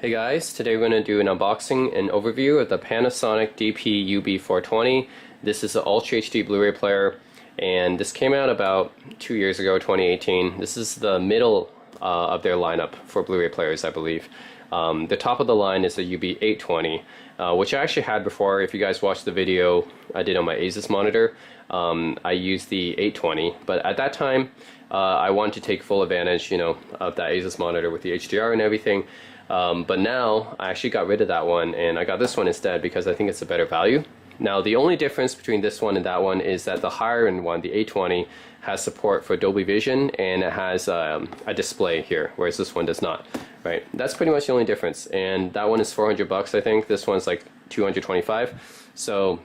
Hey guys, today we're going to do an unboxing and overview of the Panasonic Dp-Ub420. This is an Ultra HD Blu-ray player, and this came out about 2 years ago, 2018. This is the middle of their lineup for Blu-ray players, I believe. The top of the line is the Ub820, which I actually had before. If you guys watched the video I did on my Asus monitor, I used the 820, but at that time I wanted to take full advantage, of that Asus monitor with the HDR and everything. But now I actually got rid of that one and I got this one instead because I think it's a better value. Now the only difference between this one and that one is that the higher end one, the 820, has support for Dolby Vision and it has a display here, whereas this one does not. Right? That's pretty much the only difference. And that one is 400 bucks, I think. This one's like 225. So,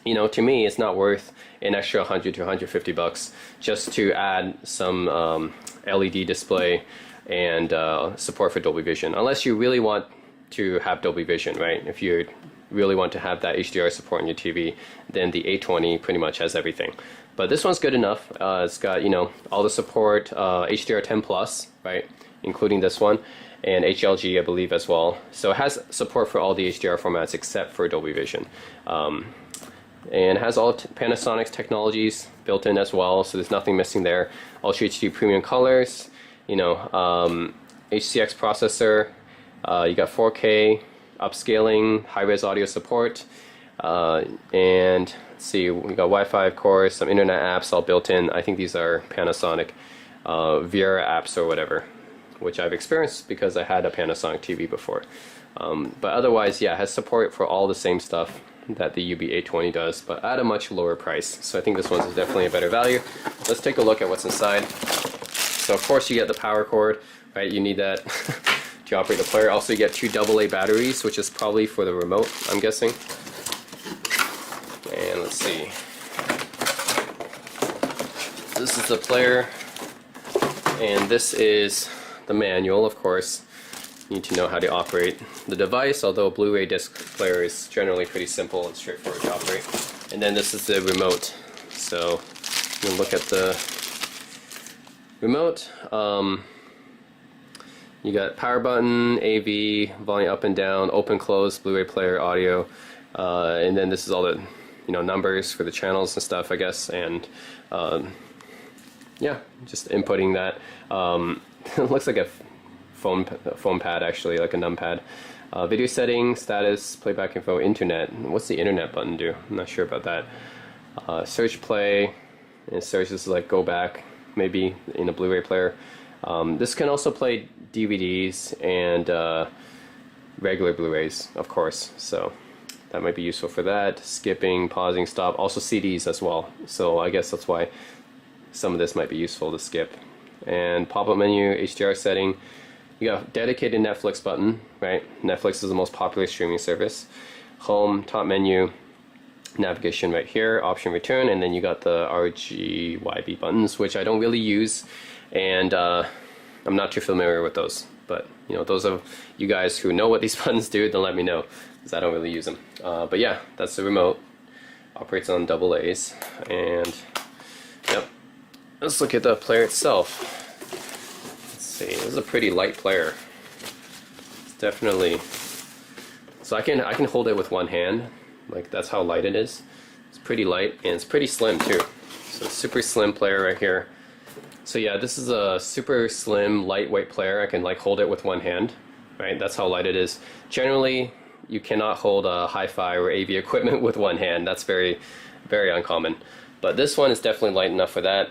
to me, it's not worth an extra 100 to 150 bucks just to add some LED display and support for Dolby Vision, unless you really want to have Dolby Vision, right? If you really want to have that HDR support on your TV, then the 820 pretty much has everything. But this one's good enough. It's got, all the support, HDR10+, right? Including this one, and HLG, I believe, as well. So it has support for all the HDR formats except for Dolby Vision. And it has all Panasonic's technologies built in as well, so there's nothing missing there. Ultra HD premium colors, HCX processor, you got 4K upscaling, high-res audio support, and let's see, we got Wi-Fi, of course, some internet apps all built in. I think these are Panasonic VR apps or whatever, which I've experienced because I had a Panasonic TV before. But otherwise, yeah, it has support for all the same stuff that the Ub820 does, but at a much lower price. So I think this one's definitely a better value. Let's take a look at what's inside. So of course you get the power cord, right? You need that to operate the player. Also you get two AA batteries, which is probably for the remote, I'm guessing. And let's see. This is the player, and this is the manual, of course. You need to know how to operate the device, although a Blu-ray disc player is generally pretty simple and straightforward to operate. And then this is the remote. So you can look at the remote. You got power button, AV, volume up and down, open, close, Blu-ray player, audio, and then this is all the numbers for the channels and stuff, I guess. And yeah, just inputting that. It looks like a phone pad, actually, like a numpad. Video settings, status, playback info, internet. What's the internet button do? I'm not sure about that. Search, play, and search is like go back, maybe in a Blu-ray player. This can also play DVDs and regular Blu-rays, of course, so that might be useful for that. Skipping, pausing, stop, also CDs as well, so I guess that's why some of this might be useful to skip. And pop-up menu, HDR setting. You got a dedicated Netflix button, right? Netflix is the most popular streaming service. Home, top menu, navigation right here, option return, and then you got the RGYB buttons, which I don't really use, and I'm not too familiar with those. But those of you guys who know what these buttons do, then let me know, because I don't really use them. But yeah, that's the remote. Operates on AA's, and yep. Let's look at the player itself. Let's see. This is a pretty light player. It's definitely. So I can hold it with one hand. Like, that's how light it is. It's pretty light, and it's pretty slim too. So super slim player right here. So yeah, this is a super slim, lightweight player. I can hold it with one hand, right? That's how light it is. Generally, you cannot hold a hi-fi or AV equipment with one hand. That's very, very uncommon. But this one is definitely light enough for that.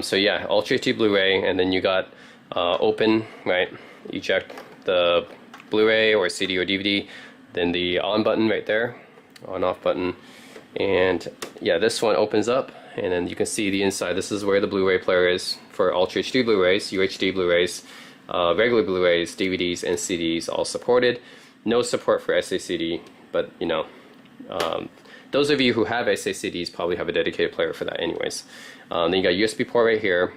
So yeah, Ultra HD Blu-ray, and then you got open, right? Eject the Blu-ray or CD or DVD. Then the on button right there. On-off button, and yeah, this one opens up, and then you can see the inside. This is where the Blu-ray player is for Ultra HD Blu-rays, UHD Blu-rays, regular Blu-rays, DVDs, and CDs, all supported. No support for SACD, but those of you who have SACDs probably have a dedicated player for that anyways. Then you got USB port right here,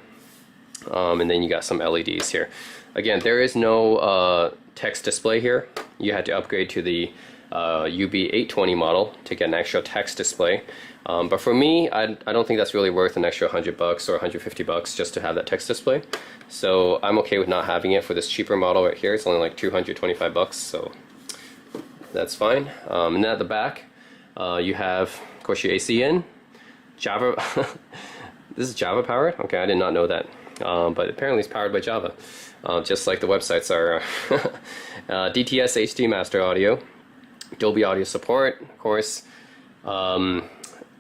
and then you got some LEDs here. Again, there is no text display here. You had to upgrade to the Ub820 model to get an actual text display. But for me, I don't think that's really worth an extra $100 or $150 just to have that text display. So I'm okay with not having it for this cheaper model right here. It's only like $225, so that's fine. And then at the back, you have, of course, your AC in, Java. This is Java powered? Okay, I did not know that. But apparently it's powered by Java, just like the websites are. DTS HD Master Audio, Dolby Audio support, of course.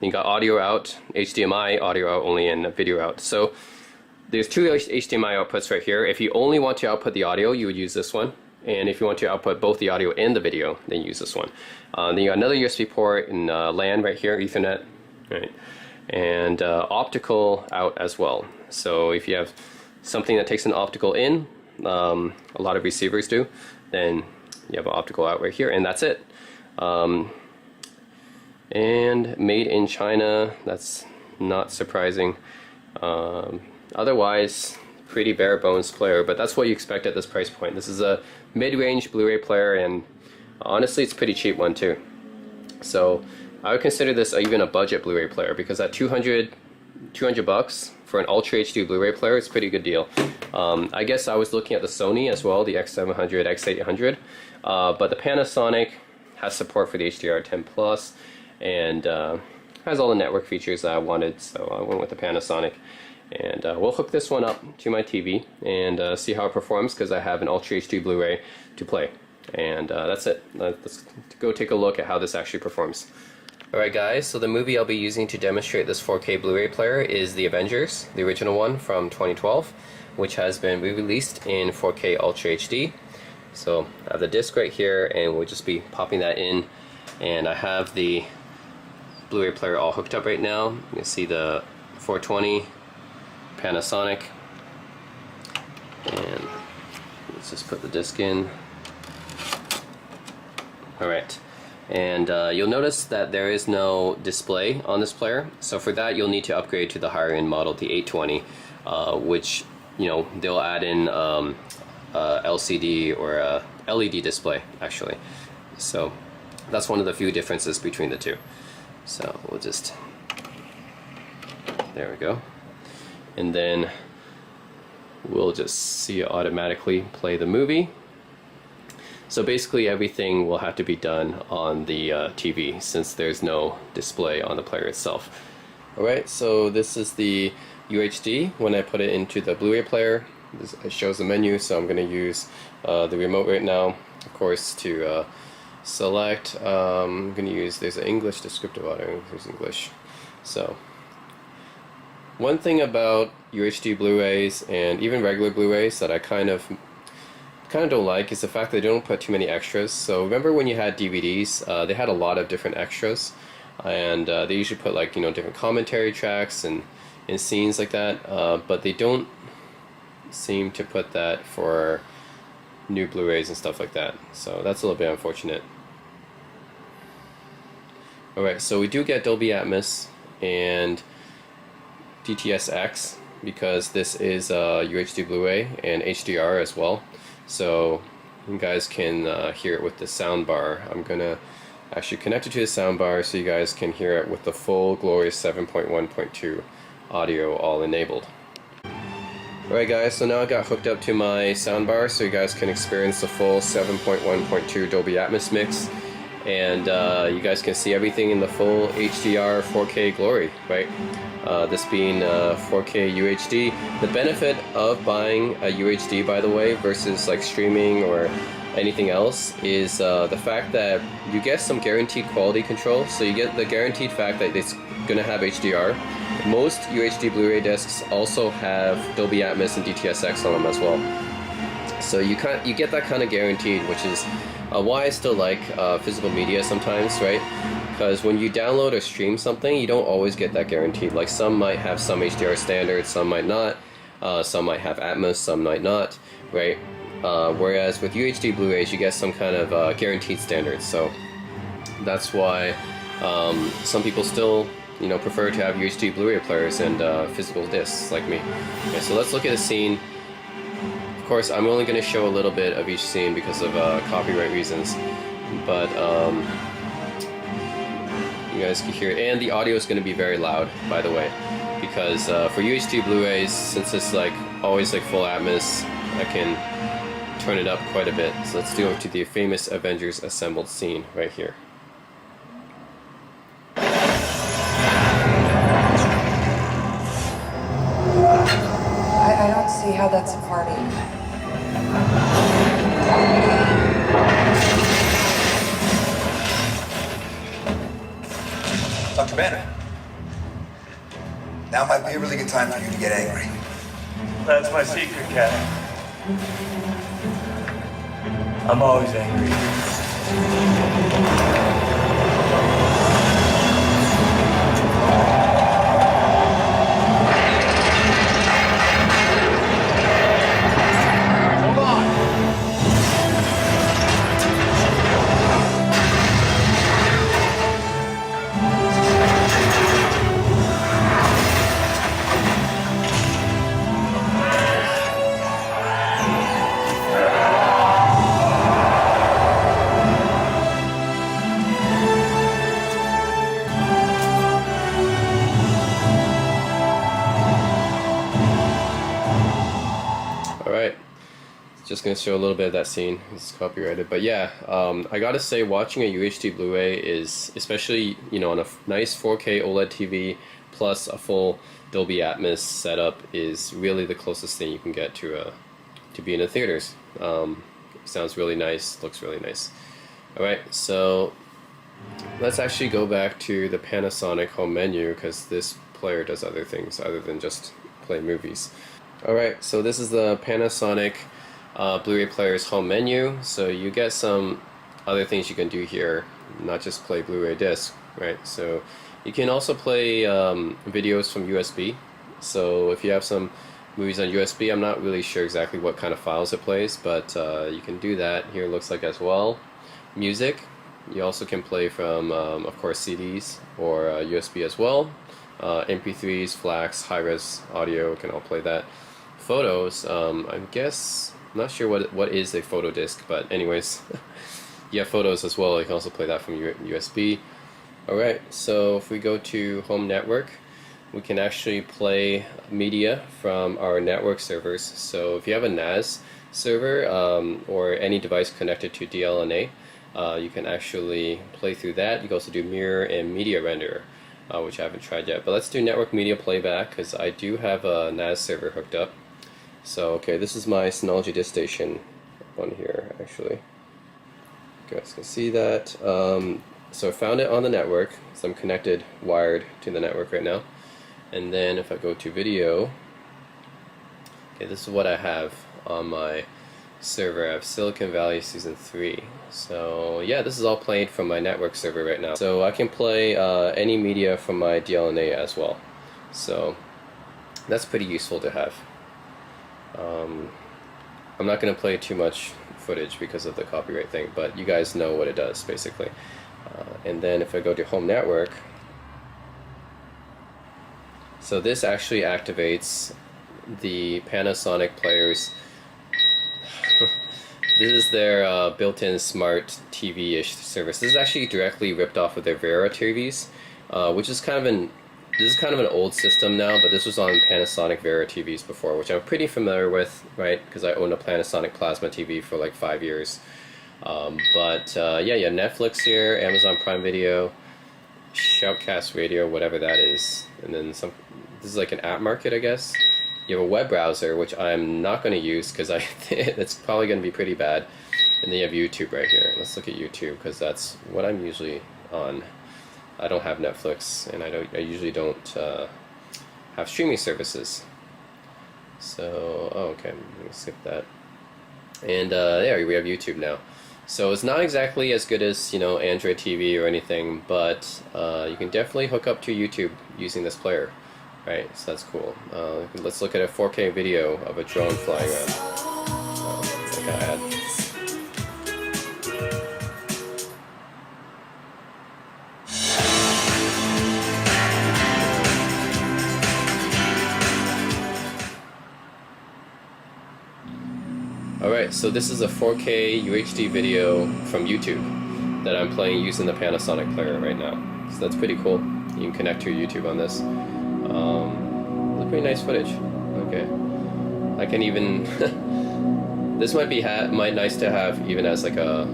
You got audio out, HDMI, audio out only, and video out. So there's two HDMI outputs right here. If you only want to output the audio, you would use this one. And if you want to output both the audio and the video, then use this one. Then you got another USB port and LAN right here, Ethernet, right? And optical out as well. So if you have something that takes an optical in, a lot of receivers do, then you have an optical out right here, and that's it. And made in China, that's not surprising. Otherwise, pretty bare bones player, but that's what you expect at this price point. This is a mid-range Blu-ray player, and honestly it's a pretty cheap one too. So I would consider this even a budget Blu-ray player, because at $200 for an Ultra HD Blu-ray player, it's a pretty good deal. I guess I was looking at the Sony as well, the X700, X800, but the Panasonic has support for the HDR10+, and has all the network features that I wanted, so I went with the Panasonic. And we'll hook this one up to my TV and see how it performs, because I have an Ultra HD Blu-ray to play. And that's it. Let's go take a look at how this actually performs. Alright guys, so the movie I'll be using to demonstrate this 4K Blu-ray player is The Avengers, the original one from 2012, which has been re-released in 4K Ultra HD. So I have the disc right here, and we'll just be popping that in. And I have the Blu-ray player all hooked up right now. You can see the 420 Panasonic, and let's just put the disc in. Alright, and you'll notice that there is no display on this player, so for that you'll need to upgrade to the higher end model, the 820, which, you know, they'll add in LCD or a LED display actually. So that's one of the few differences between the two. So we'll just, there we go. And then we'll just see it automatically play the movie. So basically everything will have to be done on the TV, since there's no display on the player itself. Alright, so this is the UHD. When I put it into the Blu-ray player, it shows the menu, so I'm going to use the remote right now, of course, to select. I'm going to use, there's an English descriptive audio, there's English. So one thing about UHD Blu-rays and even regular Blu-rays that I kind of don't like is the fact that they don't put too many extras. So remember when you had DVDs, they had a lot of different extras, and they usually put, like, you know, different commentary tracks and scenes like that, but they don't seem to put that for new Blu-rays and stuff like that. So that's a little bit unfortunate. Alright, so we do get Dolby Atmos and DTS:X, because this is a UHD Blu-ray, and HDR as well. So you guys can hear it with the soundbar. I'm gonna actually connect it to the soundbar so you guys can hear it with the full glorious 7.1.2 audio all enabled. Alright guys, so now I got hooked up to my soundbar so you guys can experience the full 7.1.2 Dolby Atmos mix, and you guys can see everything in the full HDR 4K glory, right? This being 4K UHD. The benefit of buying a UHD, by the way, versus like streaming or anything else, is the fact that you get some guaranteed quality control. So you get the guaranteed fact that it's going to have HDR. Most UHD Blu-ray discs also have Dolby Atmos and DTS:X on them as well. So you get that kind of guaranteed, which is why I still like physical media sometimes, right? Because when you download or stream something, you don't always get that guaranteed. Like, some might have some HDR standards, some might not. Some might have Atmos, some might not, right? Whereas with UHD Blu-rays, you get some kind of guaranteed standards. So that's why some people still, you know, prefer to have UHD Blu-ray players and physical discs like me. Okay, so let's look at a scene. Of course, I'm only going to show a little bit of each scene because of copyright reasons, but You guys can hear it, and the audio is going to be very loud, by the way, because for UHD Blu-rays, since it's like always like full atmos, I can turn it up quite a bit. So let's go to the famous Avengers assembled scene right here. I don't see how that's a party. Dr. Banner, now might be a really good time for you to get angry. That's my secret, Cat. I'm always angry. Just gonna show a little bit of that scene. It's copyrighted, but yeah, I gotta say, watching a UHD Blu-ray is, especially on a nice 4K OLED TV plus a full Dolby Atmos setup, is really the closest thing you can get to being in the theaters. Sounds really nice, looks really nice. All right, so let's actually go back to the Panasonic home menu, because this player does other things other than just play movies. All right, so this is the Panasonic Blu-ray player's home menu. So you get some other things you can do here, not just play Blu-ray disc, right? So you can also play videos from USB. So if you have some movies on USB, I'm not really sure exactly what kind of files it plays, but you can do that. Here it looks like as well. Music, you also can play from, of course, CDs or USB as well. MP3s, FLACs, high-res audio, can all play that. Photos, I guess, not sure what is a photo disc, but anyways, you have photos as well. You can also play that from USB. Alright, so if we go to home network, we can actually play media from our network servers. So if you have a NAS server or any device connected to DLNA, you can actually play through that. You can also do mirror and media render, which I haven't tried yet. But let's do network media playback, because I do have a NAS server hooked up. So, okay, this is my Synology disk station on here, actually. You guys can see that. So I found it on the network, so I'm connected, wired to the network right now. And then if I go to video, okay, this is what I have on my server. I have Silicon Valley Season 3. So yeah, this is all played from my network server right now. So I can play any media from my DLNA as well. So that's pretty useful to have. I'm not going to play too much footage because of the copyright thing, but you guys know what it does, basically. And then if I go to home network, so this actually activates the Panasonic players. This is their built-in smart TV-ish service. This is actually directly ripped off of their Vera TVs, which is kind of an old system now, but this was on Panasonic Vera TVs before, which I'm pretty familiar with, right? Because I owned a Panasonic Plasma TV for like 5 years. Yeah, Netflix here, Amazon Prime Video, Shoutcast Radio, whatever that is, and then some. This is like an app market, I guess. You have a web browser, which I'm not going to use because it's probably going to be pretty bad. And then you have YouTube right here. Let's look at YouTube, because that's what I'm usually on. I don't have Netflix, and I usually don't have streaming services. So, oh, okay, let me skip that. And there we have YouTube now. So it's not exactly as good as Android TV or anything, but you can definitely hook up to YouTube using this player, right? So that's cool. Let's look at a 4K video of a drone flying around. Like I had. Alright, so this is a 4K UHD video from YouTube that I'm playing using the Panasonic player right now. So that's pretty cool. You can connect to your YouTube on this. That's pretty nice footage. Okay, I can even this might be nice to have even as like a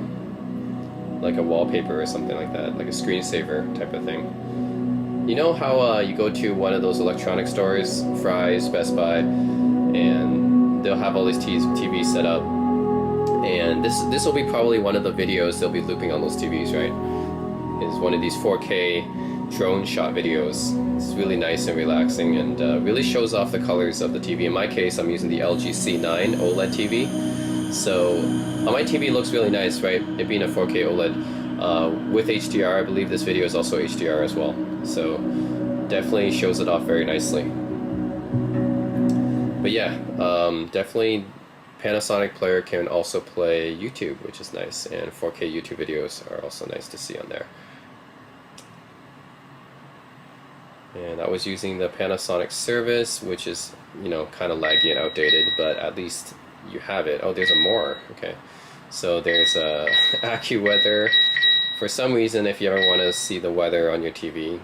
wallpaper or something like that, like a screensaver type of thing. You know how you go to one of those electronic stores, Fry's, Best Buy, and they'll have all these TVs set up, and this will be probably one of the videos they'll be looping on those TVs, right? Is one of these 4K drone shot videos. It's really nice and relaxing, and really shows off the colors of the TV. In my case, I'm using the LG C9 OLED TV. So on my TV, it looks really nice, right? It being a 4K OLED with HDR. I believe this video is also HDR as well. So definitely shows it off very nicely. But yeah, definitely Panasonic player can also play YouTube, which is nice, and 4K YouTube videos are also nice to see on there. And I was using the Panasonic service, which is, you know, kind of laggy and outdated, but at least you have it. Oh, there's a more. Okay, so there's a AccuWeather. For some reason, if you ever want to see the weather on your TV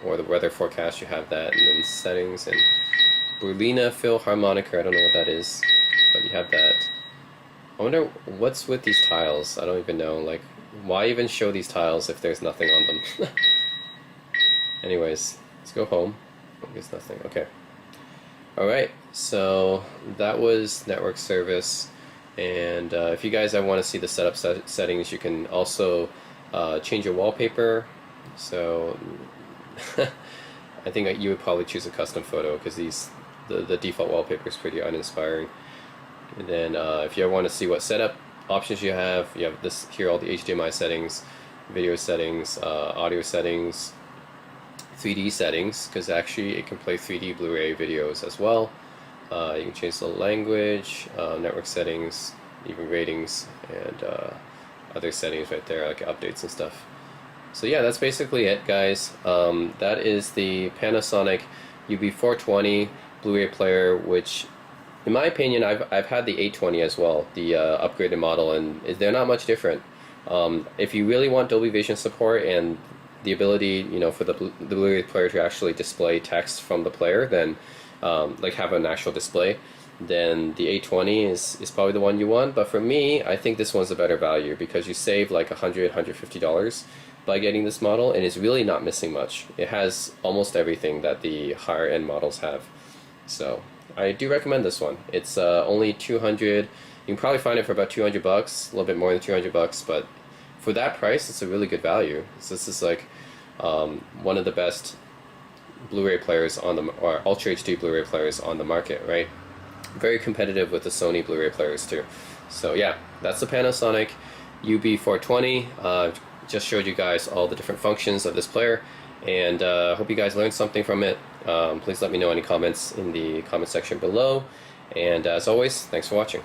or the weather forecast, you have that. And then settings and Berliner Philharmoniker. I don't know what that is, but you have that. I wonder what's with these tiles. I don't even know. Like, why even show these tiles if there's nothing on them? Anyways, let's go home. There's nothing. Okay. Alright, so that was network service, and if you guys ever want to see the setup settings, you can also change your wallpaper. So I think you would probably choose a custom photo, because the default wallpaper is pretty uninspiring. And then if you ever want to see what setup options you have this here, all the HDMI settings, video settings, audio settings, 3D settings, because actually it can play 3D Blu-ray videos as well. You can change the language, network settings, even ratings, and other settings right there, like updates and stuff. So yeah, that's basically it, guys. That is the Panasonic Ub420 Blu-ray player, which in my opinion, I've had the 820 as well, the upgraded model, and they're not much different. If you really want Dolby Vision support and the ability, you know, for the Blu-ray player to actually display text from the player, then like have an actual display, then the 820 is probably the one you want. But for me, I think this one's a better value, because you save like $150 by getting this model, and it's really not missing much. It has almost everything that the higher end models have. So I do recommend this one. It's only 200. You can probably find it for about $200, a little bit more than $200, but for that price, it's a really good value. So this is like one of the best Blu-ray players on the, or Ultra HD Blu-ray players on the market, right? Very competitive with the Sony Blu-ray players too. So yeah, that's the Panasonic Ub420. Just showed you guys all the different functions of this player, and hope you guys learned something from it. Please let me know any comments in the comment section below, and as always, thanks for watching.